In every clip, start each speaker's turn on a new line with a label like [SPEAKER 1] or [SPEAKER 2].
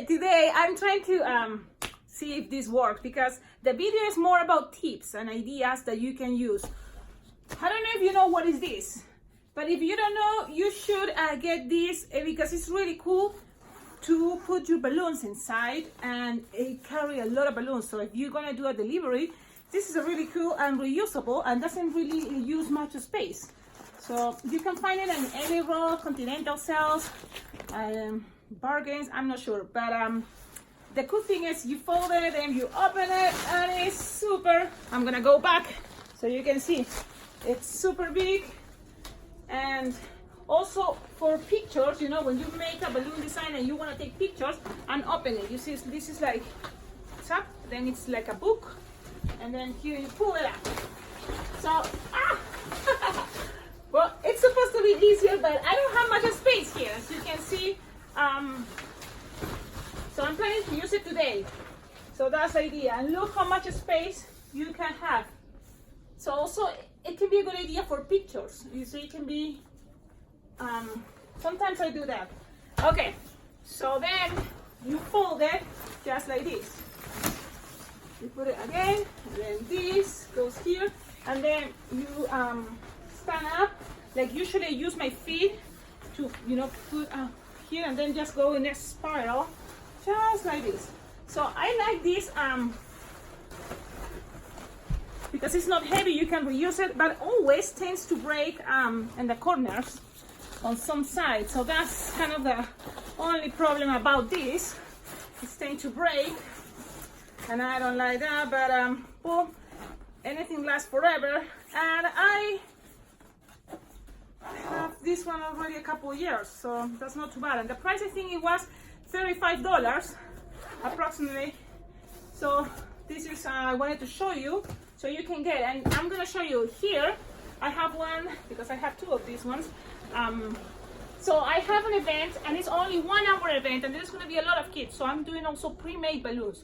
[SPEAKER 1] today I'm trying to see if this works, because the video is more about tips and ideas that you can use. I don't know if you know what is this, but if you don't know, you should get this because it's really cool to put your balloons inside, and it carry a lot of balloons. So if you're gonna do a delivery, this is a really cool and reusable and doesn't really use much space. So you can find it in any row, Continental sales, bargains, I'm not sure, but the cool thing is you fold it and you open it, and it's super. I'm gonna go back so you can see it's super big. And also for pictures, you know, when you make a balloon design and you want to take pictures and open it, you see this is like tap, then it's like a book, and then here you pull it out. So well, it's supposed to be easier, but I don't have much space here, as you can see. So I'm planning to use it today. So that's the idea. And look how much space you can have. So also it can be a good idea for pictures. You see, it can be, sometimes I do that. Okay, so then you fold it just like this. You put it again, and then this goes here, and then you stand up. Like usually I use my feet to, you know, put here and then just go in a spiral, just like this. So I like this because it's not heavy, you can reuse it, but always tends to break in the corners on some sides. So that's kind of the only problem about this. It's tend to break, and I don't like that, but well, anything lasts forever. And I have this one already a couple of years, so that's not too bad. And the price, I think it was $35 approximately. So this is I wanted to show you so you can get, and I'm gonna show you here. I have one because I have two of these ones. So I have an event, and it's only 1 hour event, and there's gonna be a lot of kids, so I'm doing also pre-made balloons.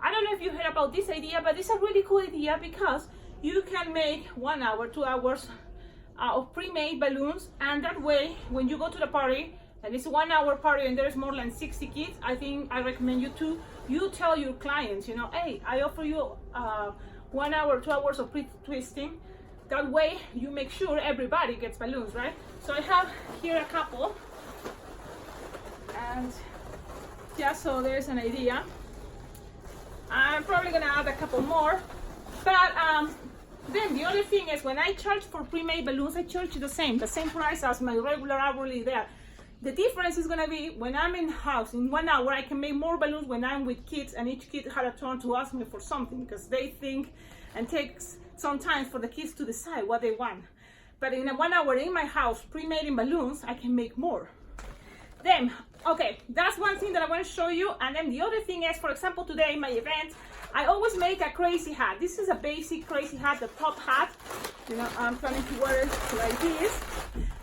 [SPEAKER 1] I don't know if you heard about this idea, but it's a really cool idea because you can make 1 hour, 2 hours of pre-made balloons, and that way when you go to the party and it's a 1 hour party and there's more than 60 kids, I think I recommend you tell your clients, you know, hey, I offer you 1 hour, 2 hours of pre-twisting. That way you make sure everybody gets balloons, right? So I have here a couple, and just so there's an idea. I'm probably gonna add a couple more, but then the other thing is, when I charge for pre-made balloons, I charge the same price as my regular hourly there. The difference is gonna be when I'm in the house in 1 hour, I can make more balloons when I'm with kids, and each kid had a turn to ask me for something, because they think and takes some time for the kids to decide what they want. But in a 1 hour in my house, pre-made in balloons, I can make more. Then, okay, that's one thing that I want to show you. And then the other thing is, for example, today in my event, I always make a crazy hat. This is a basic crazy hat, the top hat. You know, I'm planning to wear it like this.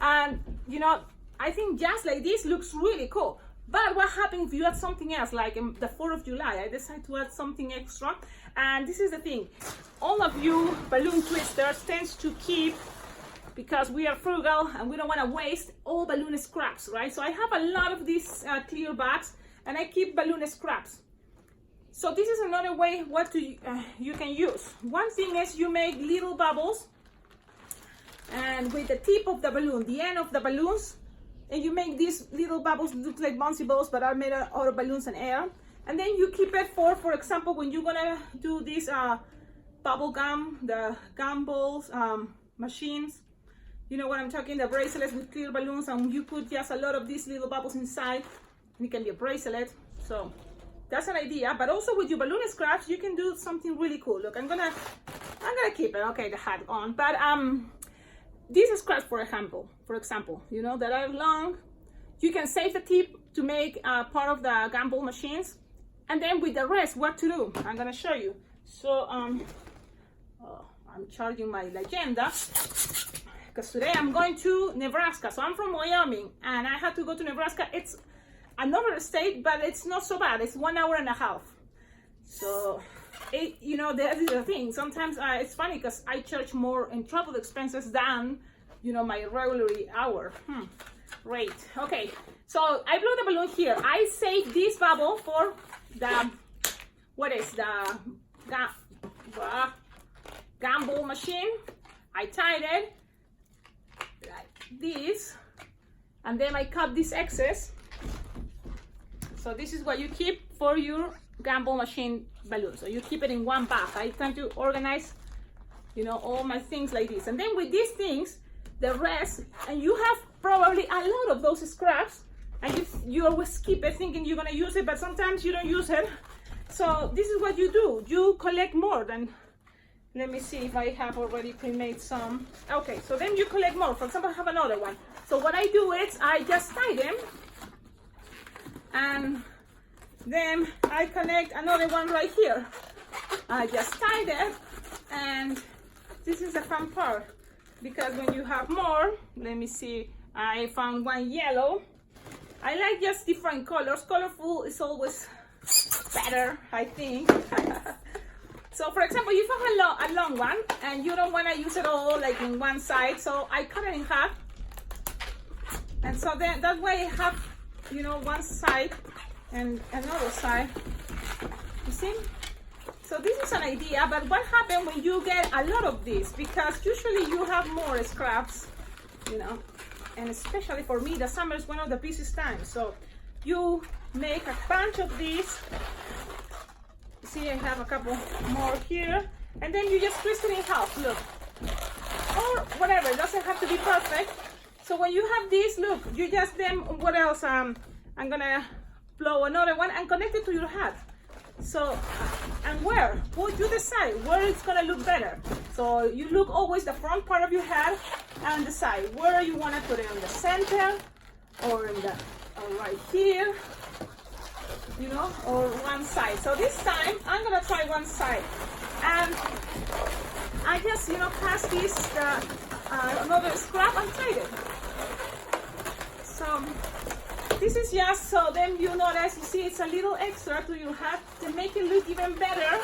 [SPEAKER 1] And, you know, I think just like this looks really cool. But what happens if you add something else, like in the 4th of July, I decide to add something extra. And this is the thing, all of you balloon twisters tends to keep, because we are frugal and we don't want to waste all balloon scraps, right? So I have a lot of these clear bags, and I keep balloon scraps. So this is another way what you can use. One thing is you make little bubbles, and with the tip of the balloon, the end of the balloons, and you make these little bubbles look like bouncy balls, but are made out of balloons and air. And then you keep it for example, when you're gonna do these bubble gum, the gum balls machines. You know what I'm talking, the bracelets with clear balloons, and you put just a lot of these little bubbles inside, and it can be a bracelet. So that's an idea. But also with your balloon scraps, you can do something really cool. Look, I'm gonna keep it. Okay, the hat on. But these scraps, for example, you know, that are long, you can save the tip to make part of the gumball machines. And then with the rest, what to do? I'm gonna show you. So I'm charging my agenda, because today I'm going to Nebraska. So I'm from Wyoming, and I had to go to Nebraska. It's another state, but it's not so bad. It's 1 hour and a half. So, you know, that is the thing. Sometimes it's funny because I charge more in travel expenses than, you know, my regular hour. Great. Okay. So I blow the balloon here. I save this bubble for the, what is the gumball machine. I tied it like this, and then I cut this excess. So this is what you keep for your gumball machine balloon. So you keep it in one bag. I tend to organize, you know, all my things like this. And then with these things, the rest, and you have probably a lot of those scraps, and you always keep it thinking you're gonna use it, but sometimes you don't use it. So this is what you do. You collect more than, let me see if I have already pre-made some. Okay, so then you collect more. For example, I have another one. So what I do is I just tie them, and then I connect another one right here. I just tie them, and this is the fun part, because when you have more, let me see, I found one yellow. I like just different colors. Colorful is always better, I think. So for example, you have a long one and you don't want to use it all like in one side, so I cut it in half, and so then that way I have, you know, one side and another side, you see. So this is an idea, but what happens when you get a lot of this? Because usually you have more scraps, you know, and especially for me, the summer is one of the busiest times. So you make a bunch of these. See, I have a couple more here, and then you just twist it in half, look, or whatever. It doesn't have to be perfect. So when you have this, look, you just then, what else? I'm gonna blow another one and connect it to your hat. So, and where? Well, you decide where it's gonna look better. So you look always the front part of your hat and decide where you wanna put it, in the center, or in the, or right here, you know, or one side. So this time I'm gonna try one side, and I just, you know, pass this another scrap and tie it. So this is just so then you notice, you see, it's a little extra to your hat to make it look even better,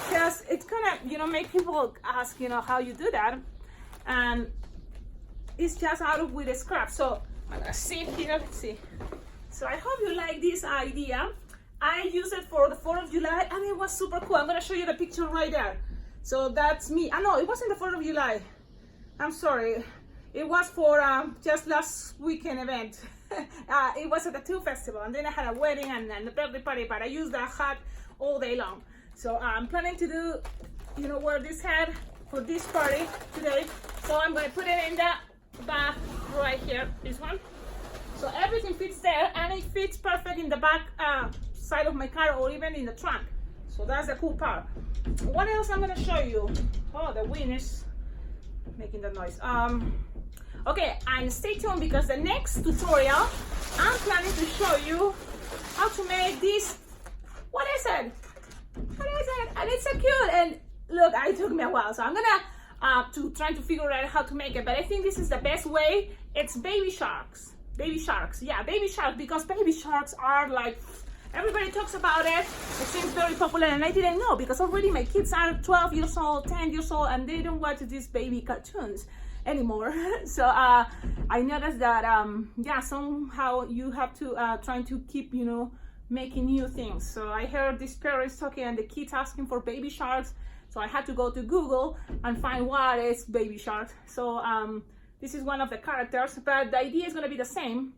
[SPEAKER 1] because it's gonna, you know, make people ask, you know, how you do that, and it's just out of with the scrap. So I'm gonna see here, let's see. So I hope you like this idea. I used it for the 4th of July and it was super cool. I'm gonna show you the picture right there. So that's me. No, it wasn't the 4th of July. I'm sorry. It was for just last weekend event. It was at the Two Festival, and then I had a wedding and a birthday party, but I used that hat all day long. So I'm planning to do, you know, wear this hat for this party today. So I'm gonna put it in the bag right here, this one. So everything fits there, and it fits perfect in the back side of my car, or even in the trunk. So that's the cool part. What else I'm gonna show you? Oh, the wind is making that noise. Okay, and stay tuned, because the next tutorial I'm planning to show you how to make this. What is it? What is it? And it's so cute. And look, it took me a while, so I'm gonna trying to figure out how to make it. But I think this is the best way. It's baby sharks. Baby sharks, yeah, baby sharks, because baby sharks are like, everybody talks about it. It seems very popular, and I didn't know, because already my kids are 12 years old, 10 years old, and they don't watch these baby cartoons anymore. So I noticed that yeah, somehow you have to trying to keep, you know, making new things. So I heard this parents talking and the kids asking for baby sharks, so I had to go to Google and find what is baby shark. So this is one of the characters, but the idea is going to be the same.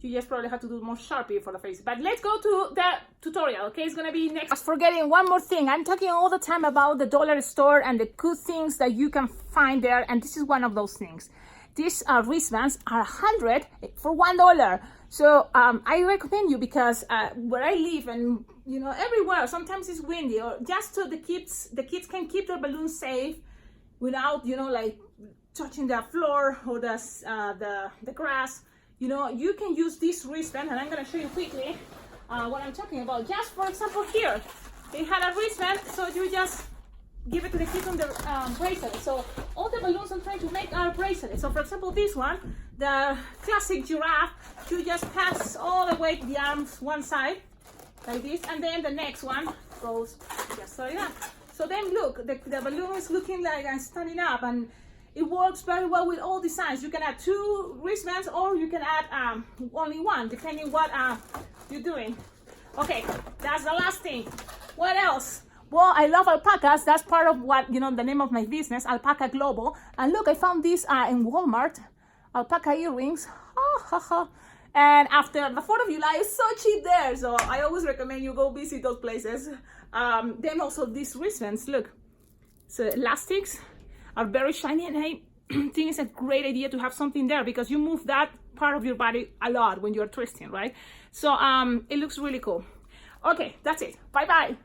[SPEAKER 1] You just probably have to do more Sharpie for the face. But let's go to the tutorial, okay? It's going to be next. I was forgetting one more thing. I'm talking all the time about the dollar store and the cool things that you can find there, and this is one of those things. These wristbands are 100 for $1. So I recommend you, because where I live, and you know, everywhere, sometimes it's windy, or just so the kids can keep their balloons safe without, you know, like touching the floor or the grass. You know, you can use this wristband, and I'm going to show you quickly what I'm talking about. Just for example, here they had a wristband, so you just give it to the kids on the bracelet. So all the balloons I'm trying to make are bracelets. So for example, this one, the classic giraffe, you just pass all the way to the arms one side like this, and then the next one goes just like that. So then look, the balloon is looking like I'm standing up, and it works very well with all designs. You can add 2 wristbands or you can add only 1, depending what you're doing. Okay, that's the last thing. What else? Well, I love alpacas. That's part of what, you know, the name of my business, Alpacaglobo. And look, I found these in Walmart, alpaca earrings. And after the 4th of July, it's so cheap there. So I always recommend you go visit those places. Then also these wristbands, look. So elastics are very shiny, and I think it's a great idea to have something there because you move that part of your body a lot when you're twisting, right? So it looks really cool. Okay, that's it. Bye-bye.